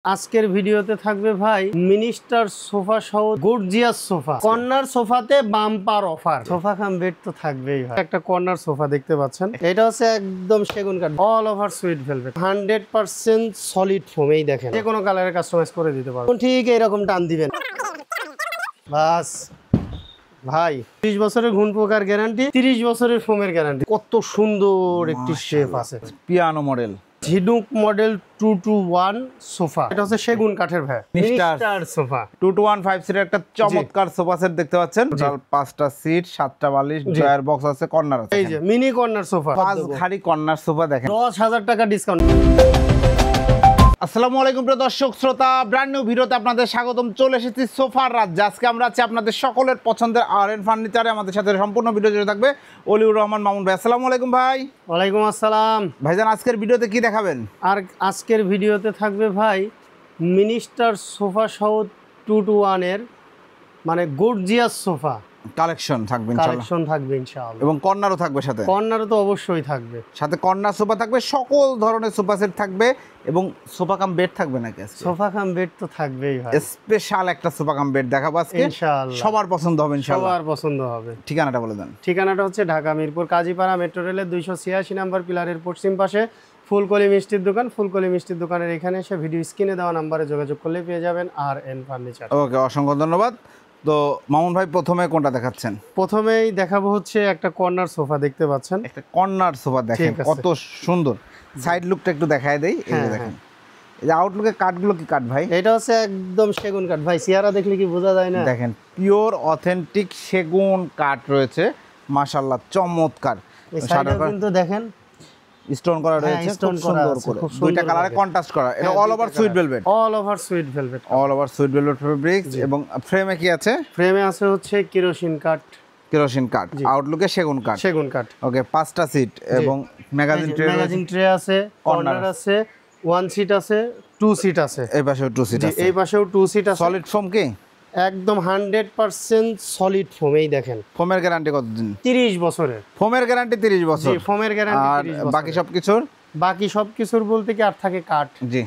আজকের ভিডিওতে থাকবে ভাই মিনিস্টার সোফা সহ গর্জিয়াস সোফা, কর্নার সোফাতে bumper offer. Sofa cum bed তো থাকবেই ভাই। একটা কর্নার সোফা দেখতে পাচ্ছেন, এটা হচ্ছে একদম সেগুন কাঠ, all over sweet velvet, 100% solid foam. এই দেখেন, যে কোনো কালারে কাস্টমাইজ করে দিতে পারবেন, ঠিক এরকম টান দিবেন বাস ভাই। 30 বছরের ঘুণ পোকার গ্যারান্টি, 30 বছরের ফোমের গ্যারান্টি। কত সুন্দর একটি শেপ আছে, পিয়ানো মডেল, ঝিনুক মডেল 221 সোফা। এটা হচ্ছে সেগুন কাঠের ভাই, মিনিস্টার সোফা 2215 সিটের একটা চমৎকার সোফা সেট দেখতে পাচ্ছেন। টোটাল 5টা সিট, 7টা বালিশ, ড্রয়ার বক্স আছে, কর্নার আছে। এই যে মিনি কর্নার সোফা, 5 খাড়ি কর্নার সোফা দেখেন, 10,000 টাকা ডিসকাউন্ট। আসসালামু আলাইকুম প্রিয় দর্শক শ্রোতা, ব্র্যান্ড নিউ ভিডিওতে আপনাদের স্বাগতম। চলে এসেছি সোফার রাজ্যে। আজকে আমরা আছি আপনাদের সকলের পছন্দের আর.এন ফার্নিচারে। আমাদের সাথে সম্পূর্ণ ভিডিও জুড়ে থাকবে অলিউর রহমান মামুন ভাই। আসসালামু আলাইকুম ভাই। ওয়ালাইকুম আসসালাম ভাইজান, আজকের ভিডিওতে কি দেখাবেন? আর আজকের ভিডিওতে থাকবে ভাই মিনিস্টার সোফা সহ 221 এর মানে গর্জিয়াস সোফা কালেকশন থাকবে ইনশাআল্লাহ, কালেকশন থাকবে ইনশাআল্লাহ, এবং কর্নারও থাকবে সাথে। কর্নারও তো অবশ্যই থাকবে, সাথে কর্নার সোফা থাকবে, সকল ধরনের সোফা সেট থাকবে, এবং সোফা কাম বেড থাকবে নাকি আজকে? সোফা কাম বেড তো থাকবেই ভাই। স্পেশাল একটা সোফা কাম বেড দেখাবো আজকে ইনশাআল্লাহ, সবার পছন্দ হবে ইনশাআল্লাহ। সবার পছন্দ হবে। ঠিকানাটা বলে দেন। ঠিকানাটা হচ্ছে ঢাকা মিরপুর কাজীপাড়া মেট্রো রেলের 286 নাম্বার পিলারের পশ্চিম পাশে ফুলকলি মিষ্টির দোকান। ফুলকলি মিষ্টির দোকানের এখানে এসে ভিডিও স্ক্রিনে দেওয়া নাম্বারে যোগাযোগ করলে পেয়ে যাবেন আর.এন ফার্নিচার। ওকে, অসংখ্য ধন্যবাদ। তো মামুন ভাই, প্রথমে কোনটা দেখাচ্ছেন? প্রথমেই দেখাবো হচ্ছে একটা কর্নার সোফা দেখতে পাচ্ছেন, একটা কর্নার সোফা দেখেন, ঠিক আছে। কত সুন্দর। সাইড লুকটা একটু দেখায় দেই। এই যে হ্যাঁ, দেখেন, এই যে আউটলুকের কাঠগুলো কি কাঠ ভাই? এটা হচ্ছে একদম সেগুন কাঠ ভাই, চেহারা দেখলে কি বোঝা যায় না? দেখেন, পিওর অথেন্টিক সেগুন কাঠ রয়েছে, মাশাআল্লাহ চমৎকার। এই সাইডে কিন্তু দেখেন স্টোন করা রয়েছে, স্টোন খুব করা সুন্দর আছে, করে, খুব সুন্দর দুইটা কালারে লাগে। কন্ট্রাস্ট করা। এটা all over sweet velvet, all over sweet velvet, all over sweet velvet fabrics. এবং ফ্রেমে কি আছে? ফ্রেমে আছে হচ্ছে কেরোসিন কাঠ, কেরোসিন কাঠ, আউটলুকে সেগুন কাঠ। সেগুন কাঠ। ওকে, 5টা সিট এবং ম্যাগাজিন ট্রে, ম্যাগাজিন ট্রে আছে, কর্নার আছে, 1 সিট আছে, 2 সিট আছে। এই পাশেও 2 সিট আছে, এই পাশেও 2 সিট আছে। সলিড ফোম কি? একদম 100% সলিড ফোম। এই দেখেন, ফোমের গ্যারান্টি কতদিন? 30 বছরের। ফোমের গ্যারান্টি 30 জি, বছর। ফোমের গ্যারান্টি আর 30 বছর। বাকি সবকিছুর? বাকি সবকিছুর বলতে কি আর থাকে কাঠ, জি,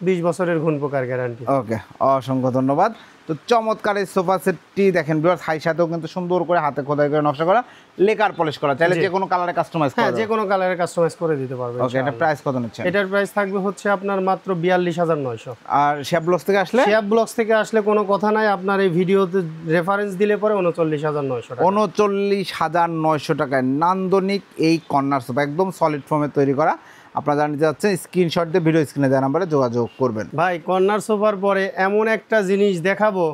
20 বছরের ঘুণ পোকার গ্যারান্টি। ওকে, অসংখ্য ধন্যবাদ। তো চমৎকার এই সোফা সেটটি দেখেন ভিউয়ার্স, হাই সাথেও কিন্তু সুন্দর করে হাতে খোদাই করে নকশা করা, লেকার পলিশ করা, চাইলে যে কোনো কালারে কাস্টমাইজ করা হ্যাঁ, যে যাবে। কোনো কালারে কাস্টমাইজ করে দিতে পারবেন। ওকে, এটা প্রাইস কত নিচ্ছেন? এটার প্রাইস থাকবে হচ্ছে আপনার মাত্র 42,900। আর শেপ ব্লকস থেকে আসলে? শেপ ব্লকস থেকে আসলে কোনো কথা নাই, আপনার এই ভিডিওতে রেফারেন্স দিলে পরে 39,900 টাকা। 39,900 টাকায় নান্দনিক এই কর্নার সোফা, একদম সলিড ফোমের তৈরি করা। আপনারা জানতে চাচ্ছেন, স্ক্রিনশট দিয়ে ভিডিও স্ক্রিনে দেওয়া নাম্বারে যোগাযোগ করবেন। ভাই, কর্নার সোফার পরে এমন একটা জিনিস দেখাবো,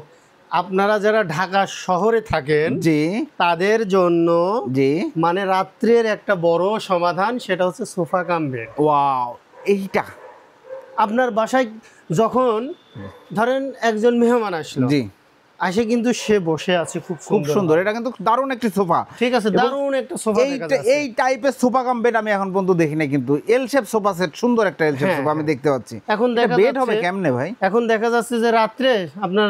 আপনারা যারা ঢাকা শহরে থাকেন জি তাদের জন্য জি, মানে রাত্রের একটা বড় সমাধান, সেটা হচ্ছে সোফা কাম বেড। ওয়াও, এইটা আপনার বাসায় যখন ধরেন একজন মেহমান আসলো, জি, আসে কিন্তু সে বসে আছে খুব খুব সুন্দর। এটা কিন্তু দারুণ একটি সোফা। ঠিক আছে, এবং দারুণ একটা সোফা দেখা যাচ্ছে। এই টাইপের সোফা কাম বেড আমি এখন পর্যন্ত দেখি নাই, কিন্তু এল শেপ সোফা সেট, সুন্দর একটা এল শেপ হ্যাঁ, সোফা আমি দেখতে পাচ্ছি। এখন দেখা বেড হবে যাচ্ছে কেমনে ভাই? এখন দেখা যাচ্ছে যে রাত্রে আপনার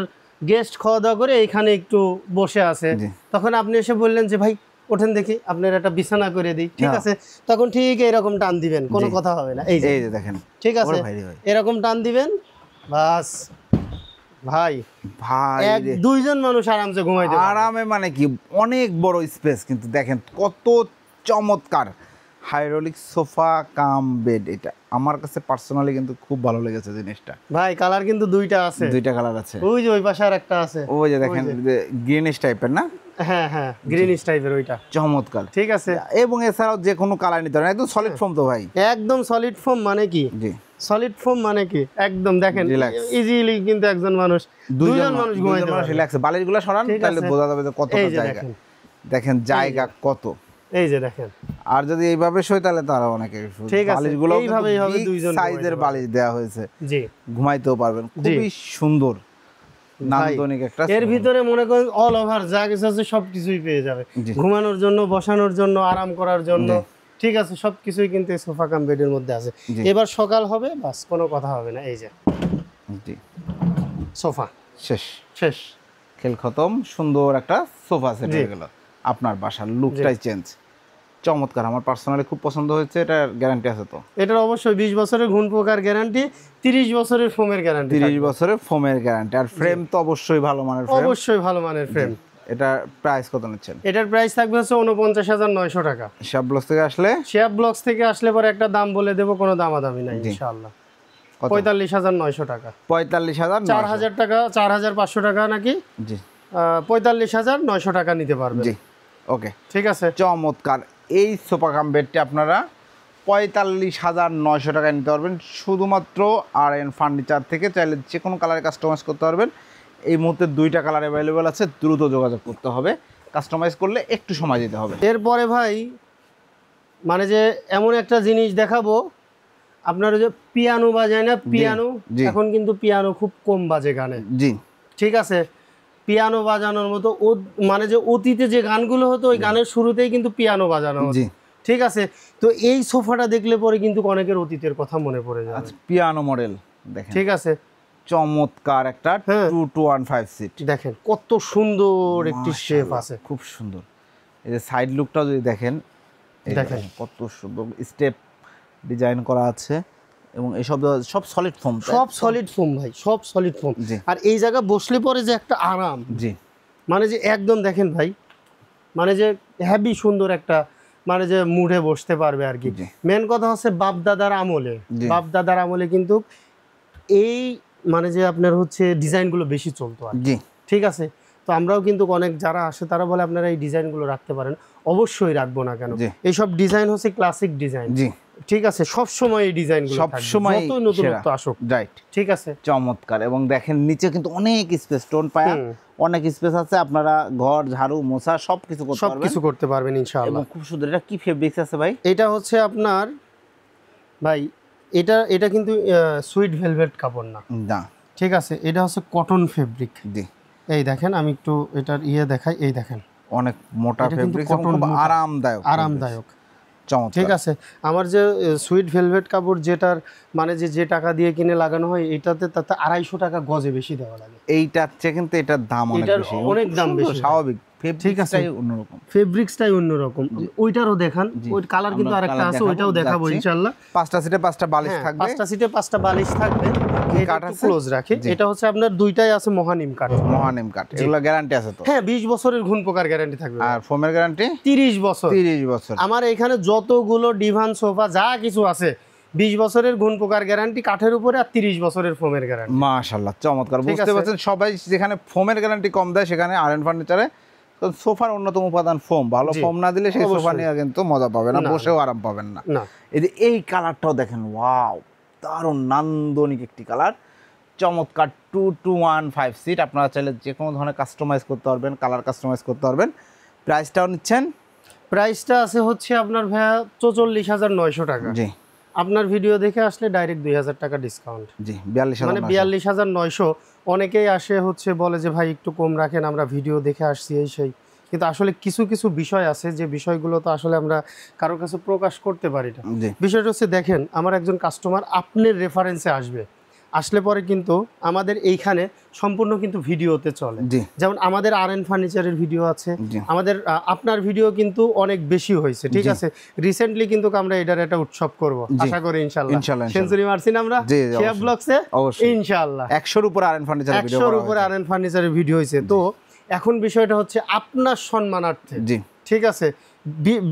গেস্ট খাওয়া দাওয়া করে এইখানে একটু বসে আছে, জি। তখন আপনি এসে বললেন যে ভাই ওঠেন দেখি, আপনার একটা বিছানা করে দিই, ঠিক হ্যাঁ। আছে, তখন ঠিক এরকম টান দিবেন, কোনো কথা হবে না। এই যে এই যে দেখেন, ঠিক আছে, ওরে ভাই রে ভাই। এরকম টান দিবেন, বাস ভাই, ভাই এক রে, দুইজন মানুষ আরামসে ঘুমাইতে পারবে। আরামে, মানে কি অনেক বড় স্পেস, কিন্তু দেখেন কত চমৎকার হাইড্রোলিক সোফা কাম বেড। এটা আমার কাছে পার্সোনালি কিন্তু খুব ভালো লেগেছে জিনিসটা। ভাই, কালার কিন্তু দুইটা আছে, দুইটা কালার আছে, ওই যে ওই পাশে আর একটা আছে, ওই যে দেখেন গ্রিনিশ টাইপের না? হ্যাঁ হ্যাঁ, গ্রিনিশ টাইপের ওইটা, চমৎকার। ঠিক আছে। এবং এছাড়াও যে কোনো কালার নিতে পারেন, একদম সলিড ফোম তো ভাই। একদম সলিড ফোম মানে কি? জি, সলিড ফোম মানে কি একদম দেখেন Relax. ইজিলি কিন্তু একজন মানুষ, দুইজন মানুষ ঘুমাইতে পারবে। রিল্যাক্স, বালিশগুলো সরান, ঠিক তাহলে আছে। বোঝা যাবে যে কতটা এই যে জায়গা। দেখেন, দেখেন জায়গা কত। এই যে দেখেন, আর যদি এইভাবে শোয় তাহলে তো আরো অনেকে। ঠিক আছে, বালিশগুলো এইভাবেই হবে, দুইজন সাইজের ঘুমাইতে বালিশ দেওয়া হয়েছে, জি ঘুমাইতেও পারবেন, খুবই সুন্দর নান্দনিক একটা এর সোফা। ভিতরে মনে করেন অল ওভার যা কিছু আছে সবকিছুই পেয়ে যাবে, জি। ঘুমানোর জন্য, বসানোর জন্য, আরাম করার জন্য, ঠিক আছে, সবকিছুই কিন্তু এই সোফা কাম বেডের মধ্যে আছে। জি। এবার সকাল হবে, বাস কোনো কথা হবে না। এই যে জি, সোফা শেষ, শেষ। খেল খতম, সুন্দর একটা সোফা সেট জি। হয়ে গেল। আপনার বাসার লুকটাই চেঞ্জ। চমৎকার, আমার পার্সোনালি খুব পছন্দ হয়েছে। এটার গ্যারান্টি আছে তো? এটার অবশ্যই 20 বছরের ঘুণ পোকার গ্যারান্টি, 30 বছরের ফোমের গ্যারান্টি। 30 বছরের ফোমের গ্যারান্টি। আর ফ্রেম তো অবশ্যই ভালো মানের ফ্রেম। অবশ্যই ভালো মানের ফ্রেম। এটার প্রাইস কত নিচ্ছেন? এটার প্রাইস থাকবে হচ্ছে 49,900 টাকা। শিহাব ব্লগস থেকে আসলে? শিহাব ব্লগস থেকে আসলে পরে একটা দাম বলে দেব, কোনো দামাদামি নাই ইনশাআল্লাহ। 45,900 টাকা। 45,000, 4,000 টাকা, 4,500 টাকা নাকি? জি। 45,900 টাকা নিতে পারবেন। জি, ওকে, ঠিক আছে। চমৎকার। এই সোফা কাম বেডটি আপনারা 45,900 টাকায় নিতে পারবেন শুধুমাত্র RN ফার্নিচার থেকে। চাইলে যে কোনো কালারে কাস্টমাইজ করতে পারবেন। এই মুহূর্তে 2টা কালার অ্যাভেলেবেল আছে, দ্রুত যোগাযোগ করতে হবে। কাস্টমাইজ করলে একটু সময় দিতে হবে। এরপরে ভাই মানে যে এমন একটা জিনিস দেখাবো, আপনার যে পিয়ানো বাজায় না, পিয়ানো এখন কিন্তু পিয়ানো খুব কম বাজে গানে। জি, ঠিক আছে। পিয়ানো বাজানোর মতো মানে যে অতীতে যে গানগুলো হতো ওই গানের শুরুতেই কিন্তু পিয়ানো বাজানো হতো। জি, ঠিক আছে। তো এই সোফাটা দেখলে পরে কিন্তু অনেকের অতীতের কথা মনে পড়ে যাবে। পিয়ানো মডেল দেখেন। ঠিক আছে। চমৎকার একটা 2215 সিট দেখেন কত সুন্দর একটি শেপ আছে, খুব সুন্দর। এই যে সাইড লুকটা যদি দেখেন, দেখেন কত সুন্দর স্টেপ ডিজাইন করা আছে এবং এইসব সব সলিড ফোম, সব সলিড ফোম ভাই, সব সলিড ফোম। আর এই জায়গা বসলে পরে যে একটা আরাম, জি, মানে যে একদম দেখেন ভাই, মানে যে হেভি সুন্দর একটা, মানে যে মুডে বসতে পারবে আর কি। মেন কথা হচ্ছে বাপ দাদার আমলে কিন্তু এই মানে যে আপনার হচ্ছে ডিজাইনগুলো বেশি চলতো আর জি। ঠিক আছে। তো আমরাও কিন্তু অনেক যারা আসে তারা বলে আপনারা এই ডিজাইনগুলো রাখতে পারেন। অবশ্যই রাখবো না কেন, এইসব ডিজাইন হচ্ছে ক্লাসিক ডিজাইন। জি, ঠিক আছে। সব সময় এই ডিজাইনগুলো সব সময় যতই নতুনত্ব আসুক। রাইট, ঠিক আছে। চমৎকার। এবং দেখেন নিচে কিন্তু অনেক স্পেস, স্টোন পায়া অনেক স্পেস আছে। আপনারা ঘর ঝাড়ু মোছা সবকিছু করতে পারবেন ইনশাআল্লাহ। খুব সুন্দর। এটা কি ফেব্রিক্স আছে ভাই? এটা হচ্ছে আপনার ভাই, এটা কিন্তু সুইট ভেলভেট কাপড় না, ঠিক আছে। এটা হচ্ছে কটন ফেব্রিক। জি, এই দেখেন আমি একটু এটার দেখাই। এই দেখেন অনেক মোটা ফেব্রিক, খুব আরামদায়ক। চমৎকার। ঠিক আছে। আমার যে সুইট ভেলভেট কাপড় যেটার মানে যে টাকা দিয়ে কিনে লাগানো হয়, এটাতে তাতে 250 টাকা গজে বেশি দেওয়া লাগে। এইটার চেয়ে কিন্তু এটার দাম অনেক দাম বেশি, স্বাভাবিক। ঠিক আছে, ফেব্রিক্সটাই অন্যরকম। ওইটারও দেখান, ওই কালার কিন্তু আরেকটা আছে, ওইটাও দেখাবো ইনশাআল্লাহ। 5টা সিটে 5টা বালিশ থাকবে। 5টা সিটে 5টা বালিশ থাকবে। এটা ক্লোজ রাখি। এটা হচ্ছে আপনার দুইটাই আছে মহানিম কাঠ। এগুলা গ্যারান্টি আছে তো? হ্যাঁ, 20 বছরের ঘুণ পোকার গ্যারান্টি থাকবে। আর ফোমের গ্যারান্টি 30 বছর। 30 বছর। আমার এখানে যতগুলো ডিভান সোফা যা কিছু আছে 20 বছরের ঘুণ পোকার গ্যারান্টি কাঠের উপরে, আর 30 বছরের ফোমের গ্যারান্টি। মাশাআল্লাহ, চমৎকার। বুঝতে পারছেন সবাই, যেখানে ফোমের গ্যারান্টি কম দেয় সেখানে RN ফার্নিচারে সোফার অন্যতম উপাদান ফোম। ভালো ফোম না দিলে সেই সোফা নিয়ে কিন্তু মজা পাবে না, বসেও আরাম পাবেন না। এই কালারটাও দেখেন, ওয়াও, দারুণ নান্দনিক একটি কালার। চমৎকার 2215 সিট। আপনারা চাইলে যে কোনো ধরনের কাস্টমাইজ করতে পারবেন, কালার কাস্টমাইজ করতে পারবেন। প্রাইসটাও নিচ্ছেন? প্রাইসটা আছে হচ্ছে আপনার ভাইয়া 44,900 টাকা। জি। আপনার ভিডিও দেখে আসলে ডাইরেক্ট 2,000 টাকা ডিসকাউন্ট। জি, 42,000, মানে 42,900। অনেকেই আসে হচ্ছে বলে যে ভাই একটু কম রাখেন, আমরা ভিডিও দেখে আসছি এই সেই। কিন্তু আসলে কিছু কিছু বিষয় আছে যে বিষয়গুলো তো আসলে আমরা কারোর কাছে প্রকাশ করতে পারি না। বিষয়টা হচ্ছে দেখেন, আমার একজন কাস্টমার আপনার রেফারেন্সে আসলে পরে কিন্তু আমাদের এইখানে সম্পূর্ণ কিন্তু ভিডিওতে চলে। যেমন আমাদের RN ফার্নিচারের ভিডিও আছে, আমাদের আপনার ভিডিও কিন্তু অনেক বেশি হয়েছে। ঠিক আছে। রিসেন্টলি কিন্তু আমরা এটার একটা উৎসব করব, আশা করি ইনশাআল্লাহ। সেঞ্চুরি মারছিন আমরা শিহাব ব্লগসে ইনশাআল্লাহ। 100-র উপরে RN ফার্নিচারের ভিডিও, 100-র উপরে RN ফার্নিচারের ভিডিও হয়েছে। তো এখন বিষয়টা হচ্ছে আপনার সম্মানার্থে। জি, ঠিক আছে।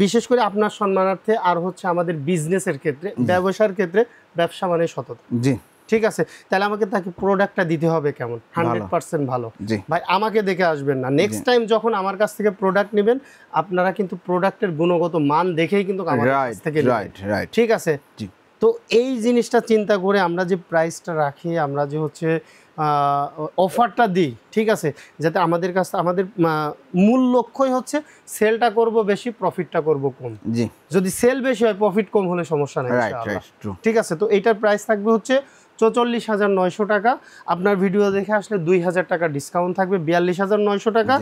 বিশেষ করে আপনার সম্মানার্থে, আর হচ্ছে আমাদের বিজনেসের ক্ষেত্রে, ব্যবসার ক্ষেত্রে, ব্যবসা মানে সততা। জি, ঠিক আছে। তাহলে আমাকে তাকে প্রোডাক্টটা দিতে হবে কেমন, 100% ভালো। ভাই আমাকে দেখে আসবেন না, নেক্সট টাইম যখন আমার কাছ থেকে প্রোডাক্ট নেবেন আপনারা কিন্তু প্রোডাক্টের গুণগত মান দেখেই কিন্তু আমার কাছ থেকে নেবেন। ঠিক আছে। তো এই জিনিসটা চিন্তা করে আমরা যে প্রাইসটা রাখি, আমরা যে হচ্ছে অফারটা দিই, ঠিক আছে, যাতে আমাদের কাছে আমাদের মূল লক্ষ্যই হচ্ছে সেলটা করব বেশি, প্রফিটটা করব কম। জি, যদি সেল বেশি হয় প্রফিট কম হলে সমস্যা নেই। ঠিক আছে। তো এইটার প্রাইস থাকবে হচ্ছে 44,900 টাকা। আপনার ভিডিও দেখে আসলে 2,000 টাকা ডিসকাউন্ট থাকবে, 42,900 টাকা।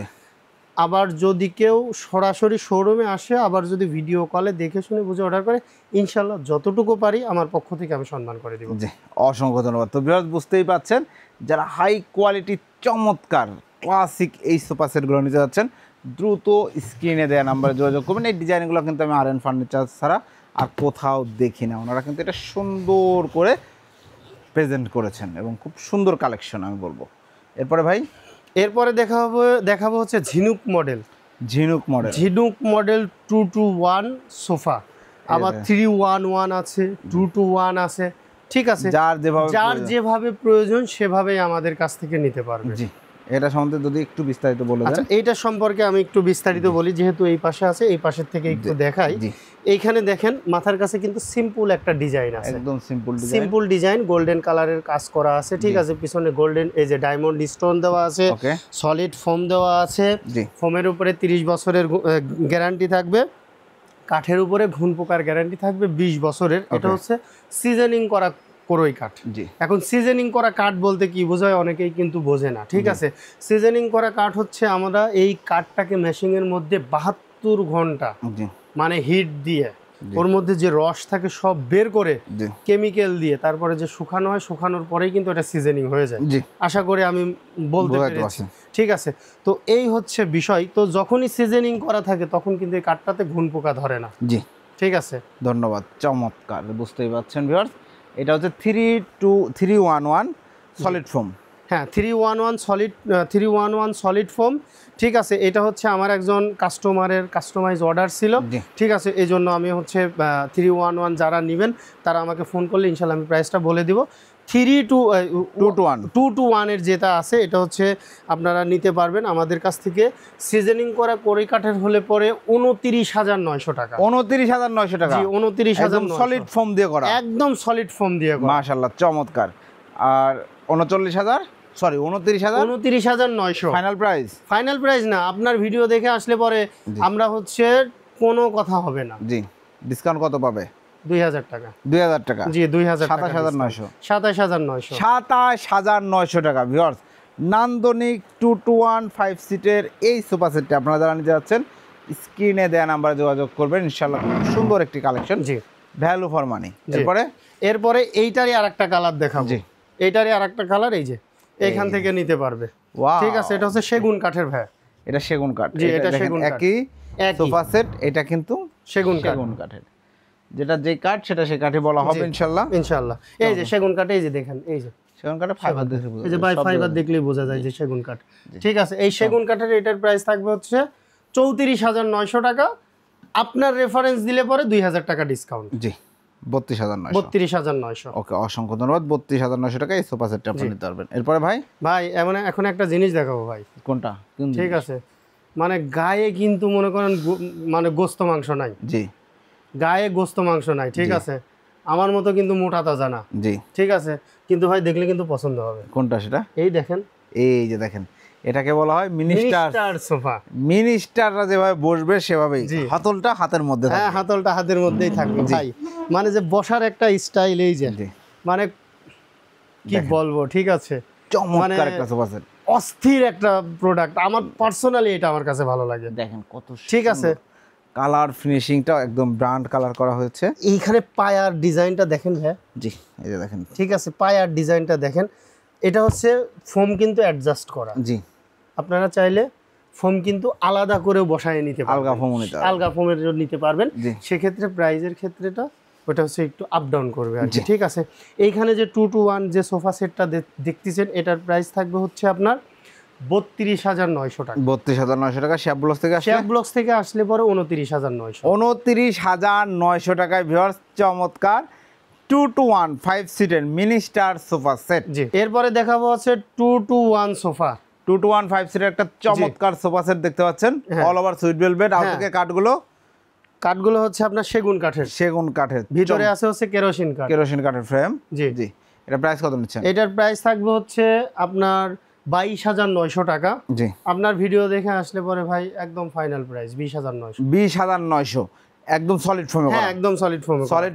আবার যদি কেউ সরাসরি শোরুমে আসে, আবার যদি ভিডিও কলে দেখে শুনে বুঝে অর্ডার করে, ইনশাল্লাহ যতটুকু পারি আমার পক্ষ থেকে আমি সম্মান করে দিব। জি, অসংখ্য ধন্যবাদ। তো ভিউয়ার্স, বুঝতেই পাচ্ছেন, যারা হাই কোয়ালিটি চমৎকার ক্লাসিক এই সোফা সেটগুলো নিতে যাচ্ছেন, দ্রুত স্ক্রিনে দেওয়া নাম্বারে যোগাযোগ করবেন। এই ডিজাইনগুলো কিন্তু আমি আরএন ফার্নিচার ছাড়া আর কোথাও দেখি না। ওনারা কিন্তু এটা সুন্দর করে প্রেজেন্ট করেছেন এবং খুব সুন্দর কালেকশন আমি বলবো। এরপরে ভাই এরপরে দেখাবো হচ্ছে ঝিনুক মডেল। ঝিনুক মডেল 2-to-1 সোফা, আবার 3-1-1 আছে, 2-to-1 আছে। ঠিক আছে, যার যেভাবে প্রয়োজন সেভাবেই আমাদের কাছ থেকে নিতে পারবে। জি, এটা সম্বন্ধে যদি একটু বিস্তারিত বলে দেন। আচ্ছা, এইটা সম্পর্কে আমি একটু বিস্তারিত বলি, যেহেতু এই পাশে আছে, এই পাশের থেকে একটু দেখাই। এইখানে দেখেন মাথার কাছে কিন্তু সিম্পল একটা ডিজাইন আছে, একদম সিম্পল ডিজাইন, গোল্ডেন কালারের কাজ করা আছে। ঠিক আছে, পিছনে গোল্ডেন এই যে ডায়মন্ড স্টোন দেওয়া আছে, সলিড ফোম দেওয়া আছে। ফোমের উপরে 30 বছরের গ্যারান্টি থাকবে, কাঠের উপরে ঘুণ পোকার গ্যারান্টি থাকবে 20 বছরের। এটা হচ্ছে সিজনিং করা কোরই কাঠ। এখন সিজনিং করা কাঠ বলতে কি বোঝায় অনেকেই কিন্তু বোঝে না। ঠিক আছে, সিজনিং করা কাঠ হচ্ছে আমরা এই কাঠটাকে মেশিনের মধ্যে 72 ঘন্টা মানে হিট দিয়ে ওর মধ্যে যে রস থাকে সব বের করে কেমিক্যাল দিয়ে তারপরে যে শুকানো হয়, শুকানোর পরেই কিন্তু এটা সিজনিং হয়ে যায়। আশা করি আমি বলতে পেরেছি। ঠিক আছে, তো এই হচ্ছে বিষয়। তো যখনই সিজনিং করা থাকে তখন কিন্তু এই কাঠটাতে ঘুণ পোকা ধরে না। জি, ঠিক আছে, ধন্যবাদ। চমৎকার, বুঝতেই পারছেন ভিউয়ার্স, এটা হচ্ছে 3-1-1 সলিড ফোম। হ্যাঁ, 3-1-1 সলিড ফোম। ঠিক আছে, এটা হচ্ছে আমার একজন কাস্টমারের কাস্টমাইজ অর্ডার ছিল। ঠিক আছে, এই জন্য আমি হচ্ছে 3-1-1 যারা নেবেন তারা আমাকে ফোন করলে ইনশাল্লাহ আমি প্রাইসটা বলে দিব। 2-to-1 এর যেটা আছে এটা হচ্ছে আপনারা নিতে পারবেন আমাদের কাছ থেকে। সিজনিং করা কোরই কাঠের হলে পরে 29,900 টাকা। 29,900 টাকা? জি, 29,900 সলিড ফোম দিয়ে করা, একদম সলিড ফোম দিয়ে করা। মাশাআল্লাহ, চমৎকার। আর 29,900 ফাইনাল প্রাইস না, আপনার ভিডিও দেখে আসলে পরে আমরা হচ্ছে কোনো কথা হবে না। জি, ডিসকাউন্ট কত পাবে? 2,000 টাকা। 2,000 টাকা? জি, 2,000 টাকা। 27,900 টাকা। ভিউয়ার্স, নান্দনিক 2-to-1 5 সিটের এই সোফা সেটটি আপনারা যারা নিতে যাচ্ছেন স্ক্রিনে দেয়া নাম্বারে যোগাযোগ করবেন। ইনশাআল্লাহ সুন্দর একটি collection. G, value for money. এরপরে এইটারই আরেকটা কালার দেখাবো। জি, এইটারই আরেকটা কালার, এই যে এখান থেকে নিতে পারবে। ঠিক আছে, এটা হচ্ছে সেগুন কাঠের ভাই। এটা সেগুন কাঠ? জি, এটা সেগুন কাঠ। একই সোফা সেট, এটা কিন্তু সেগুন কাঠের। যেটা যে কাঠ সেটা সে কাঠে বলা হবে ইনশাআল্লাহ। এই যে সেগুন কাঠ, এই যে দেখেন, এই যে সেগুন কাঠে ফাইবার দেখে বোঝা যায়, এই যে ভাই ফাইবার দেখলেই বোঝা যায় যে সেগুন কাঠ। ঠিক আছে, এই সেগুন কাঠের এটার প্রাইস থাকবে হচ্ছে 34,900 টাকা। আপনার রেফারেন্স দিলে পরে 2,000 টাকা ডিসকাউন্ট। জি, 32,900। ওকে, অসংখ্য ধন্যবাদ। 32,900 টাকা এই সোফা সেটটা আপনি নিতে পারবেন। এরপরে ভাই এখন একটা জিনিস দেখাবো ভাই। কোনটা? ঠিক আছে, মানে গায়ে কিন্তু মনে করেন মানে গোস্ত মাংস নাই। জি, গায়ে গোস্ত মাংস নাই। ঠিক আছে, আমার মতো কিন্তু মোটা তাজা না। জি, ঠিক আছে, কিন্তু ভাই দেখলে কিন্তু পছন্দ হবে। কোনটা সেটা? এই দেখেন, এই যে দেখেন, এটাকে বলা হয় মিনিস্টার সোফা। মিনিস্টাররা যেভাবে বসবে সেভাবেই, হাতলটা হাতের মধ্যে থাকবে। হ্যাঁ, হাতলটা হাতের মধ্যেই থাকবে ভাই। মানে যে বসার একটা স্টাইল, এই যে মানে কি বলবো। ঠিক আছে, চমৎকার একটা সোফা সেট, অস্থির একটা প্রোডাক্ট। আমার পার্সোনালি এটা আমার কাছে ভালো লাগে। দেখেন কত ঠিক আছে, কালার ফিনিশিংটা একদম ব্র্যান্ড কালার করা হয়েছে। এইখানে পায়ার ডিজাইনটা দেখেন ভাই। জি, এই যে দেখেন। ঠিক আছে, পায়ার ডিজাইনটা দেখেন। এটা হচ্ছে ফোম কিন্তু অ্যাডজাস্ট করা। জি, আপনারা চাইলে ফোম কিন্তু আলাদা করেও বসায় নিতে পারবেন, আলগা ফোমের জন্য নিতে পারবেন। সেক্ষেত্রে প্রাইজের ক্ষেত্রেটা ওটা হচ্ছে একটু আপ ডাউন করবে আর কি। ঠিক আছে, এইখানে যে 2-to-1 যে সোফা সেটটা দেখতেছেন এটার প্রাইস থাকবে হচ্ছে আপনার 32,900 টাকা। 32,900 টাকা। শেপ ব্লকস থেকে আসলে পরে 29,900। 29,900 টাকায় ভিউয়ার্স, চমৎকার 2-to-1 5 সিটের মিনিস্টার সোফা সেট। জি, এরপরে দেখাবো হচ্ছে 2-to-1 সোফা। 2-to-1 5 সিটের একটা চমৎকার সোফা সেট দেখতে পাচ্ছেন, অল ওভার সুইট ভেলভেট। আর থেকে কাঠগুলো হচ্ছে আপনার সেগুন কাঠের, ভিতরে আছে হচ্ছে কেরোসিন কাঠের ফ্রেম। জি জি, এটা প্রাইস কত নিচ্ছেন? এটার প্রাইস থাকবে হচ্ছে আপনার 22,900 টাকা। জি, আপনার ভিডিও দেখে আসলে পরে ভাই একদম ফাইনাল প্রাইস 20,900। 20,900 একদম সলিড ফোমে। হ্যাঁ, একদম সলিড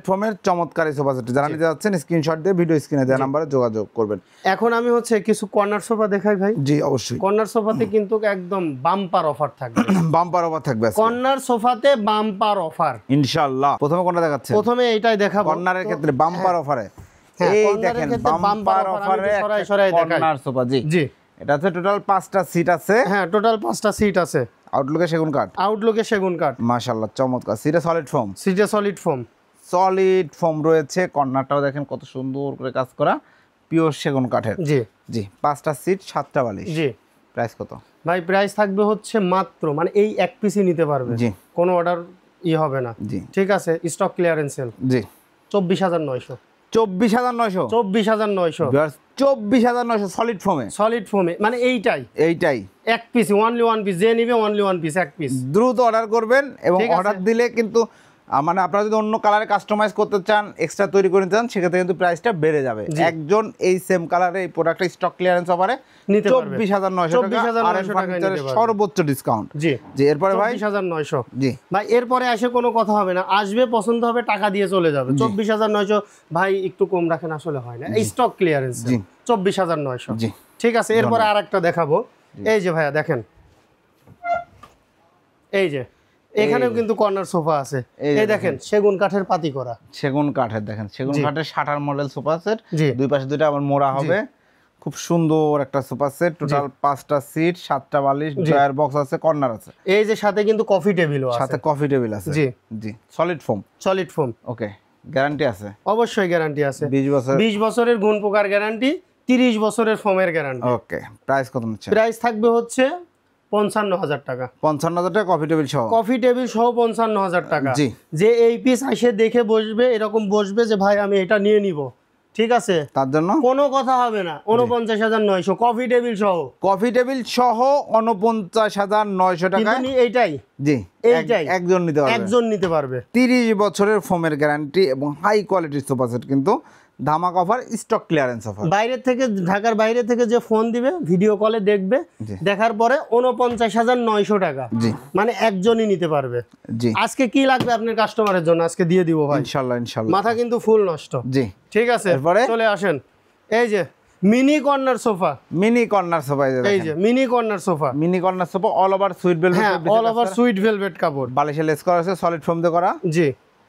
ফোমের চমৎকার এই সোফা সেট। যারা নিতে যাচ্ছেন স্ক্রিনশট দিয়ে ভিডিও স্ক্রিনে দেওয়া নম্বরে যোগাযোগ করবেন। এখন আমি হচ্ছে কিছু কর্নার সোফা দেখাই ভাই। জি, অবশ্যই। কর্নার সোফাতে কিন্তু একদম বাম্পার অফার থাকবে। বাম্পার অফার থাকবে কর্নার সোফাতে, বাম্পার অফার ইনশাআল্লাহ। প্রথমে কোনটা দেখাচ্ছেন? প্রথমে এইটাই দেখাবো। কর্নারের ক্ষেত্রে বাম্পার অফারে, এই দেখেন বাম্পার অফারে কর্নার সোফা। জি জি, এটা হচ্ছে টোটাল 5টা সিট আছে। হ্যাঁ, টোটাল 5টা সিট আছে। আউটলুকে সেগুন কাঠ, আউটলুকে সেগুন কাঠ। মাশাআল্লাহ চমৎকার। সিটে সলিড ফোম, সিটে সলিড ফোম, সলিড ফোম রয়েছে। কর্নারটাও দেখেন কত সুন্দর করে কাজ করা, পিওর সেগুন কাঠের। জি জি, 5টা সিট 7টা বালিশ। জি প্রাইস কত ভাই? প্রাইস থাকবে হচ্ছে মাত্র, মানে এই এক পিসই নিতে পারবে, জি কোনো অর্ডার হবে না। জি ঠিক আছে, স্টক ক্লিয়ারেন্স সেল। জি 24,900, 24,900, 24,900, 24,900 সলিড ফোমে, সলিড ফোমে, মানে এইটাই এক পিস, অনলি ওয়ান পিস, যে নিবে অনলি ওয়ান পিস, এক পিস। দ্রুত অর্ডার করবেন এবং ঠিক আছে। অর্ডার দিলে কিন্তু মানে আপনারা যদি অন্য কালারে কাস্টমাইজ করতে চান, এক্সট্রা তৈরি করে নিতে চান, সেক্ষেত্রে কিন্তু প্রাইসটা বেড়ে যাবে। একজন এই সেম কালারে এই প্রোডাক্টটা স্টক ক্লিয়ারেন্স অফারে নিতে পারবে 24,900 টাকা, আর ফার্নিচারের সর্বোচ্চ ডিসকাউন্ট। জি জি, এরপরে ভাই 24,900। জি ভাই এরপরে আসে কোনো কথা হবে না, আসবে পছন্দ হবে, টাকা দিয়ে চলে যাবে। 24,900 ভাই, একটু কম রাখেন, আসলে হয় না, স্টক ক্লিয়ারেন্স। জি 24,900। জি ঠিক আছে, এরপরে আরেকটা দেখাবো। এই যে ভাইয়া দেখেন, এই যে এখানেও কিন্তু কর্নার সোফা আছে। এই দেখেন সেগুন কাঠের পাতি করা, সেগুন কাঠের, দেখেন সেগুন কাঠের 60 মডেল সোফা সেট, জি দুই পাশে দুটো আবার মোড়া হবে। খুব সুন্দর একটা সোফা সেট, টোটাল 5টা সিট 7টা বালিশ, ড্রয়ার বক্স আছে, কর্নার আছে। এই যে সাথে কিন্তু কফি টেবিলও আছে, সাথে কফি টেবিল আছে। জি জি সলিড ফোম, সলিড ফোম। ওকে, গ্যারান্টি আছে? অবশ্যই গ্যারান্টি আছে, 20 বছর। 20 বছরের গুণ পোকার গ্যারান্টি, 30 বছরের ফোমের গ্যারান্টি। ওকে, প্রাইস কত নিচ্ছে? প্রাইস থাকবে হচ্ছে 55,000 টাকা। 55,000 টাকা কফি টেবিল সহ? কফি টেবিল সহ 55,000 টাকা। জি। যে এই পিস এসে দেখে বসবে, এরকম বসবে যে ভাই আমি এটা নিয়ে নিব, ঠিক আছে, তার জন্য কোনো কথা হবে না, 49,900 কফি টেবিল সহ। কফি টেবিল সহ 49,900 টাকা। কিন্তু এইটাই, জি, এইটাই একজন নিতে পারবে, একজন নিতে পারবে। 30 বছরের ফোমের গ্যারান্টি এবং হাই কোয়ালিটির সোফা সেট, কিন্তু ধামাকা অফার, স্টক ক্লিয়ারেন্স অফার। বাইরে থেকে, ঢাকার বাইরে থেকে যে ফোন দিবে, ভিডিও কলে দেখবে, দেখার পরে 49,900 টাকা। জি, মানে একজনই নিতে পারবে। জি, আজকে কি লাগবে আপনার কাস্টমারের জন্য, আজকে দিয়ে দিব ভাই, ইনশাআল্লাহ ইনশাআল্লাহ। মাথা কিন্তু ফুল নষ্ট। জি, ঠিক আছে, এরপরে চলে আসেন। এই যে mini corner sofa, mini corner sofa, এই যে mini corner sofa, mini corner sofa, all over sweet velvet, হ্যাঁ অল ওভার সুইট ভেলভেট কাপড়, বালিশে লেস করা আছে, সলিড ফোম দিয়ে করা। জি,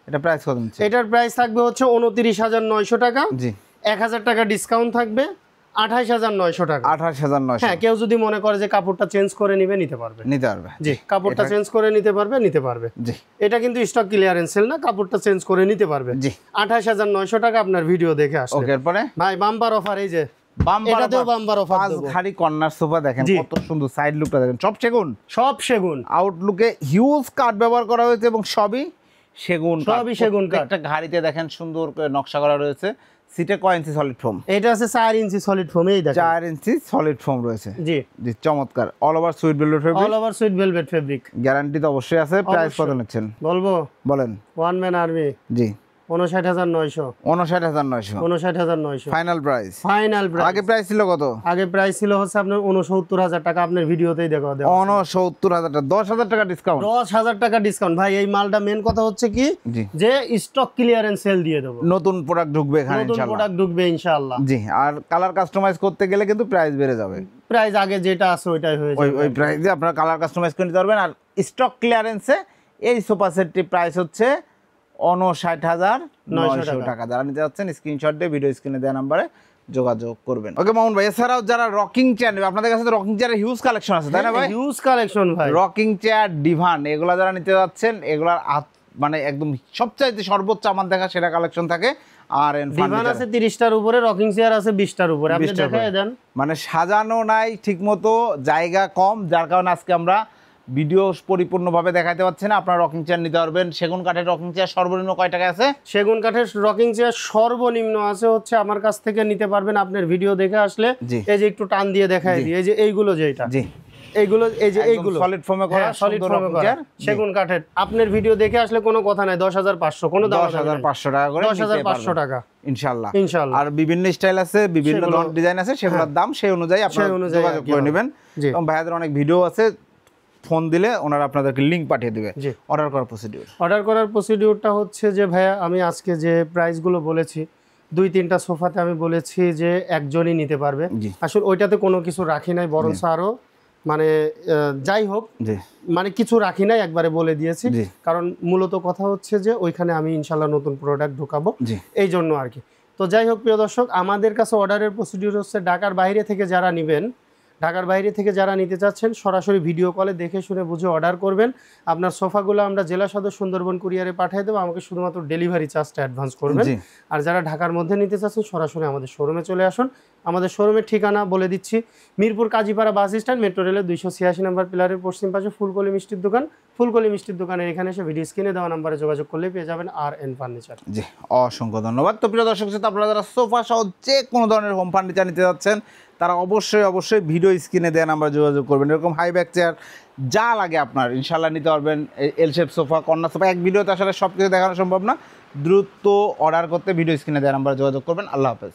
এটা প্রাইস কত নিচ্ছে? এটার প্রাইস থাকবে হচ্ছে 29,900 টাকা। জি, 1,000 টাকা ডিসকাউন্ট থাকবে, 28,900 টাকা। 28,900। হ্যাঁ, কেউ যদি মনে করে যে কাপড়টা চেঞ্জ করে নিবে, নিতে পারবে। নিতে পারবে, জি, কাপড়টা চেঞ্জ করে নিতে পারবে। জি, এটা কিন্তু স্টক ক্লিয়ারেন্স সেল না, কাপড়টা চেঞ্জ করে নিতে পারবে। জি, 28,900 টাকা আপনার ভিডিও দেখে আসলে। ওকে, এরপরে ভাই বাম্পার অফার, এই যে বাম্পার, এটাতেও বাম্পার অফার পাঁচ দেব। ধারি কর্নার সোফা দেখেন কত সুন্দর, সাইড লুকটা দেখেন, সব সেগুন, সব সেগুন, আউটলুকে হিউজ কাঠ ব্যবহার করা হয়েছে এবং সবই সেগুন কাঠ। সবই সেগুন কাঠ। একটা ঘাড়িতে দেখেন সুন্দর করে নকশা করা রয়েছে। সিটে কয় ইঞ্চি সলিড ফোম? এটা আছে 4 ইঞ্চি সলিড ফোম, এই দেখেন 4 ইঞ্চি সলিড ফোম রয়েছে। জি জি, চমৎকার। All over sweet velvet fabric, all over sweet velvet fabric. Guarantee তো অবশ্যই আছে। প্রাইস কত নিচ্ছেন বলবো? বলেন। ওয়ান ম্যান আর্মি, জি, 59,900। 59,900 59,900 ফাইনাল প্রাইস। Final price. আগে প্রাইস ছিল কত? আগে প্রাইস ছিল হচ্ছে আপনার 69,000 টাকা, আপনার ভিডিওতেই দেখা দেওয়া 69,000 টাকা, 10,000 টাকা ডিসকাউন্ট। 10,000 টাকা ডিসকাউন্ট। ভাই এই মালটা মেন কথা হচ্ছে কি, জি, যে স্টক ক্লিয়ারেন্স সেল দিয়ে দেবো, নতুন প্রোডাক্ট ঢুকবে এখানে নতুন ইনশাআল্লাহ। প্রোডাক্ট ঢুকবে ইনশাআল্লাহ। জি, আর কালার কাস্টমাইজ করতে গেলে কিন্তু প্রাইস বেড়ে যাবে। প্রাইস আগে যেটা আছে ওইটাই হয়ে ওই যাবে। ওই প্রাইসে আপনারা কালার কাস্টমাইজ করে নিতে পারবেন। আর স্টক ক্লিয়ারেন্সে এই সোফা সেটটির প্রাইস হচ্ছে 59,900 টাকা। যারা নিতে যাচ্ছেন স্ক্রিনশট দিয়ে ভিডিও স্ক্রিনে দেওয়া নাম্বারে যোগাযোগ করবেন। ওকে মামুন ভাই, এছাড়াও যারা রকিং চেয়ার নেবে, আপনাদের কাছে তো রকিং চেয়ারের হিউজ কালেকশন আছে, তাই না ভাই? হিউজ কালেকশন ভাই। রকিং চেয়ার, ডিভান, এগুলা যারা নিতে যাচ্ছেন, এগুলার মানে একদম সবচাইতে সর্বোচ্চ আমার দেখা সেটা কালেকশন থাকে। আর ডিভান আছে 30টার উপরে, রকিং চেয়ার আছে 20টার উপরে। আপনি দেখায় দেন, মানে সাজানো নাই ঠিকমতো, জায়গা কম, যার কারণে আজকে আমরা ভিডিও পরিপূর্ণভাবে দেখাতে পাচ্ছি না। আপনারা রকিং চেয়ার নিতে পারবেন। সেগুন কাঠের রকিং চেয়ার সর্বনিম্ন কয় টাকা আছে? সেগুন কাঠের রকিং চেয়ার সর্বনিম্ন আছে হচ্ছে আমার কাছ থেকে নিতে পারবেন আপনার ভিডিও দেখে আসলে। এই যে একটু টান দিয়ে দেখায় দিই, এই যে এইগুলো, যেটা জি এইগুলো, এই যে এইগুলো সলিড ফোমে করা, সলিড ফোমে করা সেগুন কাঠের। আপনার ভিডিও দেখে আসলে কোনো কথা নাই, 10,500 কোনো দাম, 10,500 টাকা করে, 10,500 টাকা ইনশাআল্লাহ। ইনশাআল্লাহ। আর বিভিন্ন স্টাইল আছে, বিভিন্ন ধরনের ডিজাইন আছে, সেগুলোর দাম সেই অনুযায়ী আপনারা যোগাযোগ করে নেবেন। এবং ভাইয়াদের অনেক ভিডিও আছে, ফোন দিলে ওনারা আপনাদেরকে লিংক পাঠিয়ে দিবে। অর্ডার করার প্রসিডিউর? অর্ডার করার প্রসিডিউরটা হচ্ছে যে ভাইয়া, আমি আজকে যে প্রাইসগুলো বলেছি, 2-3টা সোফাতে আমি বলেছি যে একজনই নিতে পারবে। আসলে ওইটাতে কোনো কিছু রাখি নাই, বরঞ্চ আরো মানে যাই হোক, মানে কিছু রাখি নাই, একবারে বলে দিয়েছি। কারণ মূলত কথা হচ্ছে যে ওইখানে আমি ইনশাল্লাহ নতুন প্রোডাক্ট ঢোকাবো, এই জন্য আর কি। তো যাই হোক প্রিয় দর্শক, আমাদের কাছে অর্ডারের প্রসিডিউর হচ্ছে ঢাকার বাইরে থেকে যারা নেবেন, ঢাকার বাইরে থেকে যারা নিতে চাচ্ছেন সরাসরি ভিডিও কলে দেখে শুনে বুঝে অর্ডার করবেন। আপনার সোফাগুলো আমরা জেলা সদর সুন্দরবন কুরিয়ারে পাঠিয়ে দেবো, আমাকে শুধুমাত্র ডেলিভারি চার্জটা অ্যাডভান্স করবেন। জি। আর যারা ঢাকার মধ্যে নিতে চাচ্ছেন সরাসরি আমাদের শোরুমে চলে আসুন। আমাদের শোরুমের ঠিকানা বলে দিচ্ছি, Mirpur Kazipara bus stand, metro রেলের 286 নম্বর পিলারের পশ্চিম পাশে ফুলকলি মিষ্টির দোকান। ফুলকলি মিষ্টির দোকানের এখানে এসে ভিডিও স্ক্রিনে দেওয়া নাম্বারে যোগাযোগ করলে পেয়ে যাবেন আর.এন ফার্নিচার। জি, অসংখ্য ধন্যবাদ। তো প্রিয় দর্শক শ্রোতা, আপনারা যারা সোফা সহ যে কোনো ধরনের হোম ফার্নিচার নিতে যাচ্ছেন তারা অবশ্যই ভিডিও স্ক্রিনে দেওয়া নাম্বারে যোগাযোগ করবেন। এরকম হাই ব্যাক চেয়ার যা লাগে আপনার ইনশাল্লাহ নিতে পারবেন। এল শেপ সোফা, কর্নার সোফা, এক ভিডিওতে আসলে সব কিছু দেখানো সম্ভব না। দ্রুত অর্ডার করতে ভিডিও স্ক্রিনে দেওয়া নাম্বারে যোগাযোগ করবেন। আল্লাহ হাফেজ।